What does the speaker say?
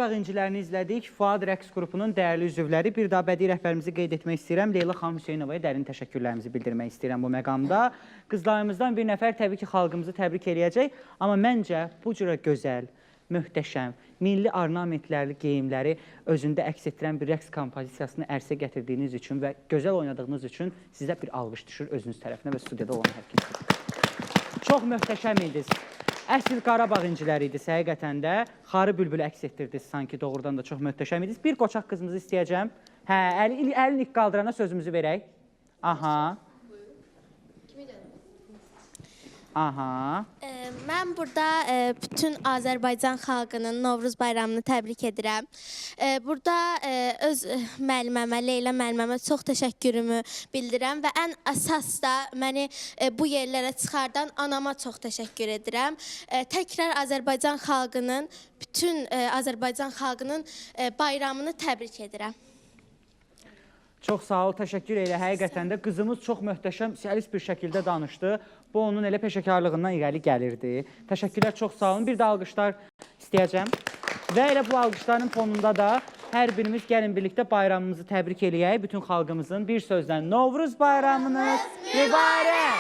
Qarabağ incilərini izlədik. Fuad rəqs qrupunun dəyərli üzvləri. Bir daha bədii rəhbərimizi qeyd etmək istəyirəm. Leyla xanım Hüseynovaya dərin təşəkkürlərimizi bildirmək istəyirəm bu məqamda. Qızlarımızdan bir nəfər təbii ki, xalqımızı təbrik eləyəcək. Amma məncə bu cürə gözəl, möhtəşəm, milli ornamentlərli geyimləri özündə əks etdirən bir rəqs kompozisiyasını ərsə gətirdiyiniz üçün və gözəl oynadığınız üçün sizə bir alqış düşür özünüz tərəfinə və studiyada olan hər kəsə. Çox möhtəşəm idiniz. Əsl Qarabağ inciləri idi həqiqətən də. Xarı bülbülü əks etdirdiniz sanki doğrudan da çox möhtəşəm idiniz. Bir qoçaq qızımızı istəyəcəm. Hə, əlini ilk qaldırana sözümüzü verək. Aha. Aha. Mən burada bütün Azərbaycan xalqının Novruz bayramını təbrik edirəm. Burada öz müəlliməmə, Leyla müəlliməmə çox təşəkkürümü bildirəm və ən əsas da məni bu yerlərə çıxardan anama çox təşəkkür edirəm. Təkrar Azərbaycan xalqının, bütün Azərbaycan xalqının bayramını təbrik edirəm. Çox sağ ol, təşəkkür elə. Həqiqətən də qızımız çox möhtəşəm, səlis bir şəkildə danışdı. Bu onun elə peşəkarlığından irəli gəlirdi. Təşəkkürlər, çox sağ olun. Bir də alqışlar istəyəcəm. Və elə bu alqışların fonunda da hər birimiz gəlin birlikdə bayramımızı təbrik eləyək. Bütün xalqımızın bir sözlə Novruz bayramınız mübarək!